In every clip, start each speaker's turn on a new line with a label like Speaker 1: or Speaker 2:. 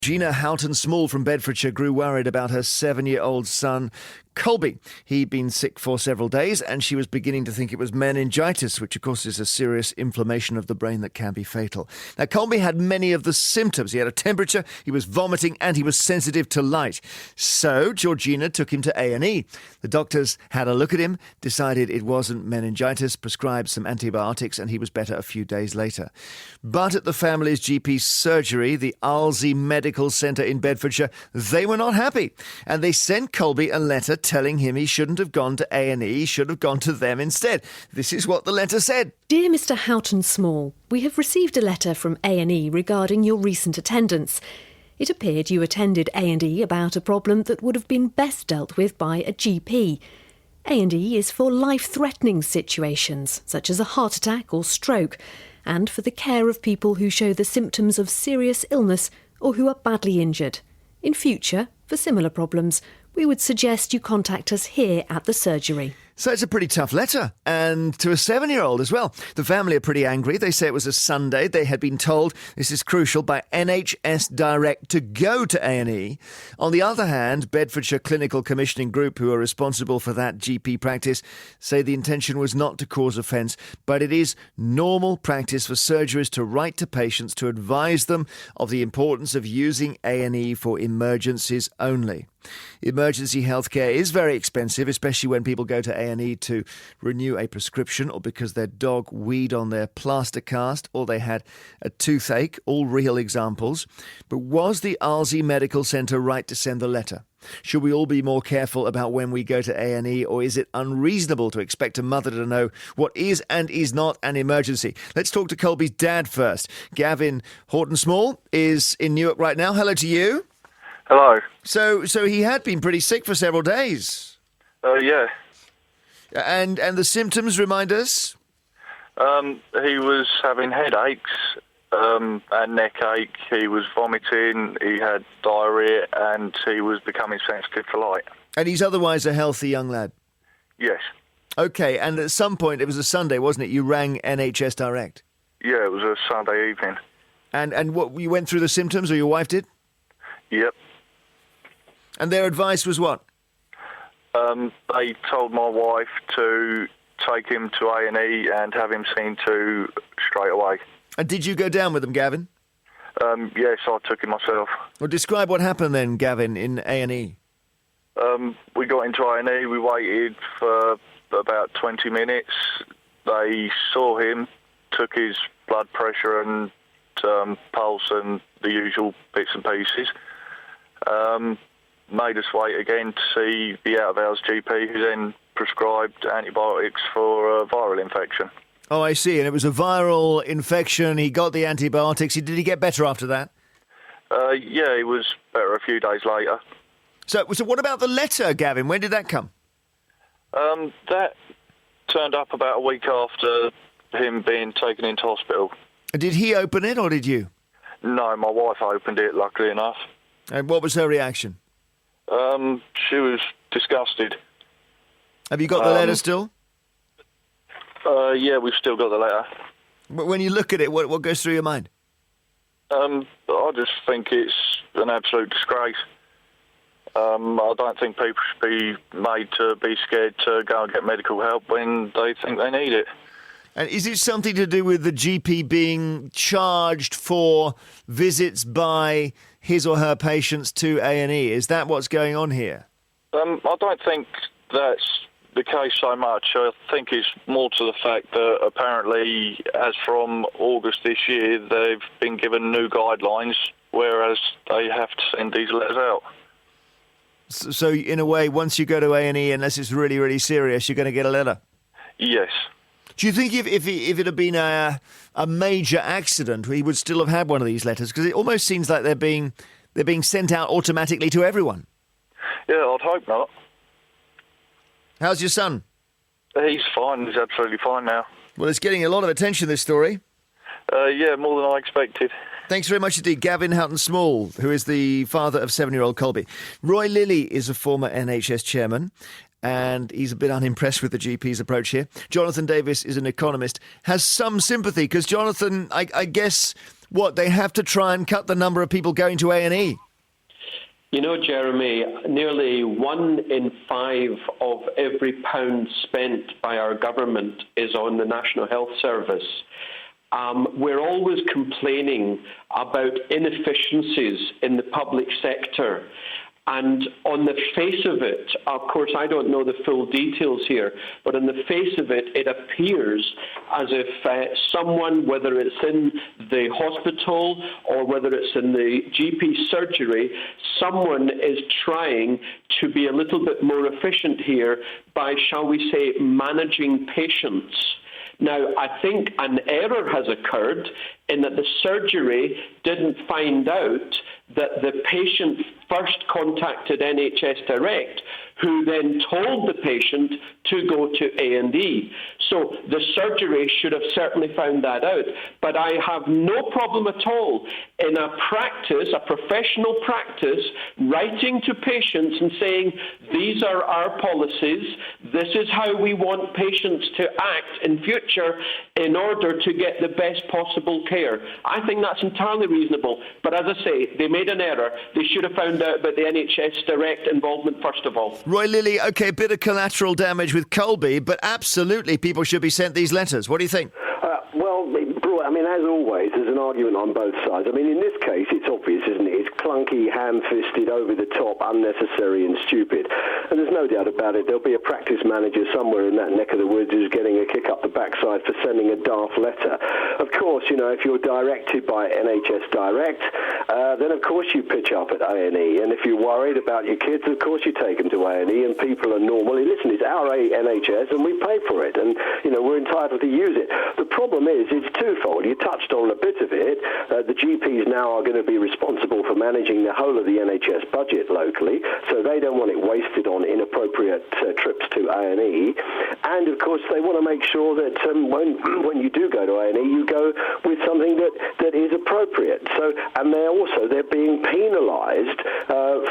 Speaker 1: Gina Houghton-Small from Bedfordshire grew worried about her 7-year-old son, Colby. He'd been sick for several days and she was beginning to think it was meningitis, which of course is a serious inflammation of the brain that can be fatal. Now, Colby had many of the symptoms. He had a temperature, he was vomiting and he was sensitive to light. So Georgina took him to A&E. The doctors had a look at him, decided it wasn't meningitis, prescribed some antibiotics and he was better a few days later. But at the family's GP surgery, the Arlesey Medical Centre in Bedfordshire, they were not happy. And they sent Colby a letter telling him he shouldn't have gone to A&E, he should have gone to them instead. This is what the letter said.
Speaker 2: Dear Mr Houghton-Small, we have received a letter from A&E regarding your recent attendance. It appeared you attended A&E about a problem that would have been best dealt with by a GP. A&E is for life-threatening situations, such as a heart attack or stroke, and for the care of people who show the symptoms of serious illness or who are badly injured. In future, for similar problems, we would suggest you contact us here at the surgery.
Speaker 1: So it's a pretty tough letter, and to a 7-year-old as well. The family are pretty angry. They say it was a Sunday. They had been told, this is crucial, by NHS Direct to go to A&E. On the other hand, Bedfordshire Clinical Commissioning Group, who are responsible for that GP practice, say the intention was not to cause offence, but it is normal practice for surgeries to write to patients to advise them of the importance of using A&E for emergencies only. Emergency healthcare is very expensive, especially when people go to A&E to renew a prescription or because their dog weed on their plaster cast or they had a toothache, all real examples. But was the Arlesey Medical Centre right to send the letter? Should we all be more careful about when we go to A&E, or is it unreasonable to expect a mother to know what is and is not an emergency? Let's talk to Colby's dad first. Gavin Houghton-Small is in Newark right now. Hello to you.
Speaker 3: Hello.
Speaker 1: So he had been pretty sick for several days.
Speaker 3: Yeah.
Speaker 1: And the symptoms, remind us?
Speaker 3: He was having headaches and neck ache. He was vomiting. He had diarrhoea, and he was becoming sensitive to light.
Speaker 1: And he's otherwise a healthy young lad.
Speaker 3: Yes.
Speaker 1: Okay. And at some point, it was a Sunday, wasn't it? You rang NHS Direct.
Speaker 3: Yeah, it was a Sunday evening.
Speaker 1: And what, you went through the symptoms, or your wife did?
Speaker 3: Yep.
Speaker 1: And their advice was what?
Speaker 3: They told my wife to take him to A&E and have him seen to straight away.
Speaker 1: And did you go down with them, Gavin?
Speaker 3: Yes, I took him myself.
Speaker 1: Well, describe what happened then, Gavin, in A&E.
Speaker 3: We got into A&E, we waited for about 20 minutes. They saw him, took his blood pressure and pulse and the usual bits and pieces. Made us wait again to see the out-of-hours GP, who then prescribed antibiotics for a viral infection.
Speaker 1: Oh, I see. And it was a viral infection. He got the antibiotics. Did he get better after that?
Speaker 3: Yeah, he was better a few days later.
Speaker 1: So what about the letter, Gavin? When did that come?
Speaker 3: That turned up about a week after him being taken into hospital.
Speaker 1: Did he open it or did you?
Speaker 3: No, my wife opened it, luckily enough.
Speaker 1: And what was her reaction?
Speaker 3: She was disgusted.
Speaker 1: Have you got the letter still?
Speaker 3: Yeah, we've still got the letter.
Speaker 1: When you look at it, what goes through your mind?
Speaker 3: I just think it's an absolute disgrace. I don't think people should be made to be scared to go and get medical help when they think they need it.
Speaker 1: And is it something to do with the GP being charged for visits by his or her patients to A&E? Is that what's going on here?
Speaker 3: I don't think that's the case so much. I think it's more to the fact that apparently, as from August this year, they've been given new guidelines, whereas they have to send these letters out.
Speaker 1: So in a way, once you go to A&E, unless it's really, really serious, you're going to get a letter?
Speaker 3: Yes.
Speaker 1: Do you think if it had been a major accident, he would still have had one of these letters? Because it almost seems like they're being sent out automatically to everyone.
Speaker 3: Yeah, I'd hope not.
Speaker 1: How's your son?
Speaker 3: He's fine. He's absolutely fine now.
Speaker 1: Well, it's getting a lot of attention, this story.
Speaker 3: Yeah, more than I expected.
Speaker 1: Thanks very much indeed. Gavin Houghton-Small, who is the father of 7-year-old Colby. Roy Lilly is a former NHS chairman, and he's a bit unimpressed with the GP's approach here. Jonathan Davis is an economist, has some sympathy, because Jonathan, I guess What, they have to try and cut the number of people going to A&E?
Speaker 4: You know, Jeremy, nearly 1 in 5 of every pound spent by our government is on the National Health Service. We're always complaining about inefficiencies in the public sector. And on the face of it, of course, I don't know the full details here, but on the face of it, it appears as if someone, whether it's in the hospital or whether it's in the GP surgery, someone is trying to be a little bit more efficient here by, shall we say, managing patients. Now, I think an error has occurred in that the surgery didn't find out that the patient first contacted NHS Direct, who then told the patient to go to A&E. So the surgery should have certainly found that out. But I have no problem at all in a practice, a professional practice, writing to patients and saying, these are our policies, this is how we want patients to act in future in order to get the best possible care. I think that's entirely reasonable. But as I say, they made an error. They should have found out about the NHS Direct involvement first of all.
Speaker 1: Roy Lilly, OK, a bit of collateral damage with Colby, but absolutely people should be sent these letters. What do you think?
Speaker 5: I mean, as always, there's an argument on both sides. I mean, in this case, it's obvious, isn't it? It's clunky, ham-fisted, over-the-top, unnecessary and stupid. And there's no doubt about it. There'll be a practice manager somewhere in that neck of the woods who's getting a kick up the backside for sending a daft letter. Of course, you know, if you're directed by NHS Direct, then of course you pitch up at A&E. And if you're worried about your kids, of course you take them to A&E, and people are normally, listen, it's our NHS and we pay for it. And, you know, we're entitled to use it. The problem is, it's twofold. You touched on a bit of it. The GPs now are going to be responsible for managing the whole of the NHS budget locally, so they don't want it wasted on inappropriate trips to A&E. And, of course, they want to make sure that when you do go to A&E, you go with something that is appropriate. So, and they're being penalised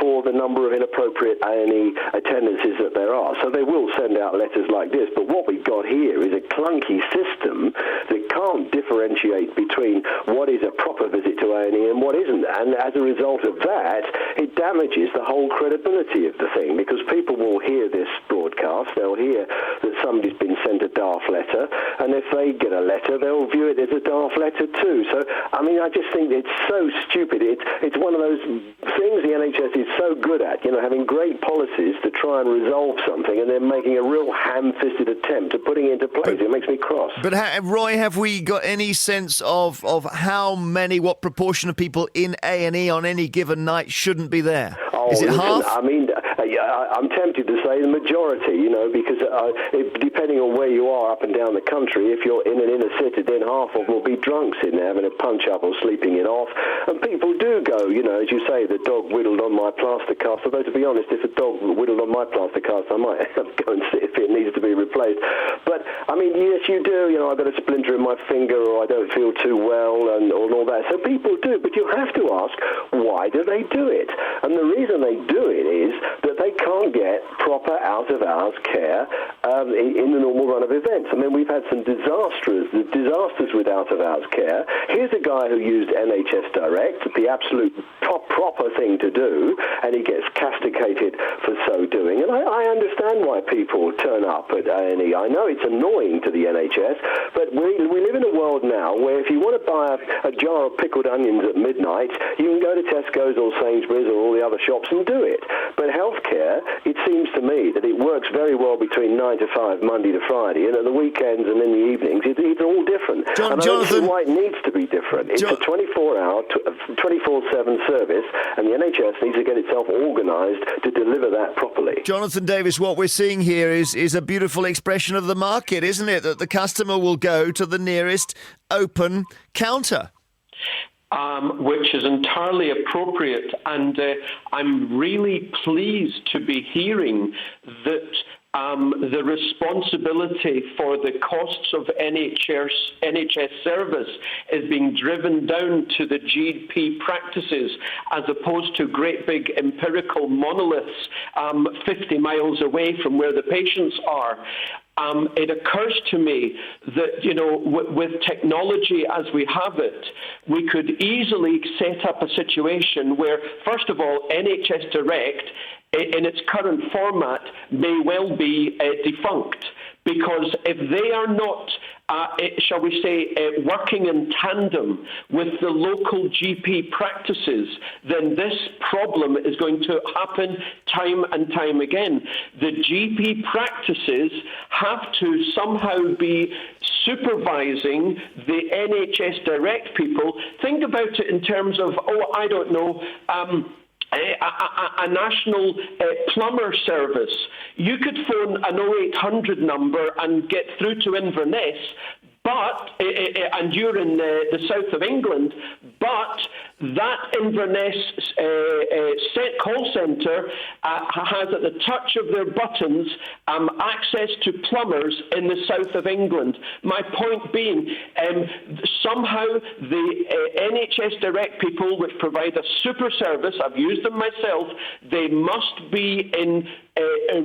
Speaker 5: for the number of inappropriate A&E attendances that there are. So they will send out letters like this. But what we've got here is a clunky system that can't differentiate between what is a proper visit to A&E and what isn't. And as a result of that, it damages the whole credibility of the thing, because people will hear this broadcast, they'll hear that somebody's been sent a daft letter, and if they get a letter, they'll view it as a daft letter too. So, I mean, I just think it's so stupid. It's one of those things the NHS is so good at, you know, having great policies to try and resolve something and then making a real ham-fisted attempt at putting it into place. It makes me cross.
Speaker 1: But, Roy, have we got any sense of how many, what proportion of people in A&E on any given night shouldn't be there? Is it half?
Speaker 5: I mean, I'm tempted to say the majority, you know, because depending on where you are up and down the country, if you're in an inner city, then half of them will be drunks in there having a punch-up or sleeping it off. And people do go, you know, as you say, the dog whittled on my plaster cast. Although, to be honest, if a dog whittled on my plaster cast, I might go and see if it needs to be replaced. But, I mean, yes, you do. You know, I've got a splinter in my finger, or I don't feel too well, and all that. So people do. But you have to ask, why do they do it? And the reason they do it is that they can't get proper out-of-hours care in the normal run of events. I mean, we've had some disasters with out-of-hours care. Here's a guy who used NHS Direct, the absolute proper thing to do, and he gets castigated for so doing. And I understand why people turn up at A&E. I know it's annoying to the NHS, but we live in a world now where if you want to buy a jar of pickled onions at midnight, you can go to Tesco's or Sainsbury's or all the other shops and do it. But healthcare, it seems to me that it works very well between 9 to 5, Monday to Friday, and at the weekends and in the evenings, it's all different. And I don't see why it needs to be different. It's a 24-hour, 24/7 service, and the NHS needs to get itself organised to deliver that properly.
Speaker 1: Jonathan Davis, what we're seeing here is a beautiful expression of the market, isn't it? That the customer will go to the nearest open counter.
Speaker 4: Which is entirely appropriate, and I'm really pleased to be hearing that the responsibility for the costs of NHS service is being driven down to the GP practices, as opposed to great big empirical monoliths 50 miles away from where the patients are. it occurs to me that, with technology as we have it, we could easily set up a situation where, first of all, NHS Direct, in its current format, may well be defunct. Because if they are not, shall we say, working in tandem with the local GP practices, then this problem is going to happen time and time again. The GP practices have to somehow be supervising the NHS Direct people. Think about it in terms of, I don't know, a national plumber service. You could phone an 0800 number and get through to Inverness, and you're in the south of England, but that Inverness call centre has at the touch of their buttons access to plumbers in the south of England. My point being, somehow the NHS Direct people, which provide a super service, I've used them myself, they must be in a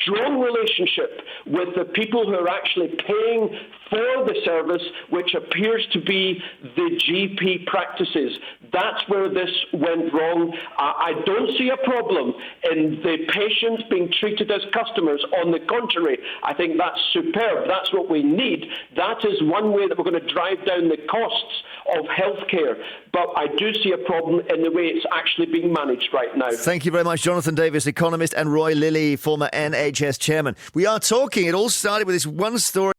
Speaker 4: strong relationship with the people who are actually paying for the service, which appears to be the GP practices. That's where this went wrong. I don't see a problem in the patients being treated as customers. On the contrary, I think that's superb. That's what we need. That is one way that we're going to drive down the costs of healthcare. But I do see a problem in the way it's actually being managed right now.
Speaker 1: Thank you very much, Jonathan Davis, economist, and Roy Lilly, former NHS chairman. We are talking, it all started with this one story.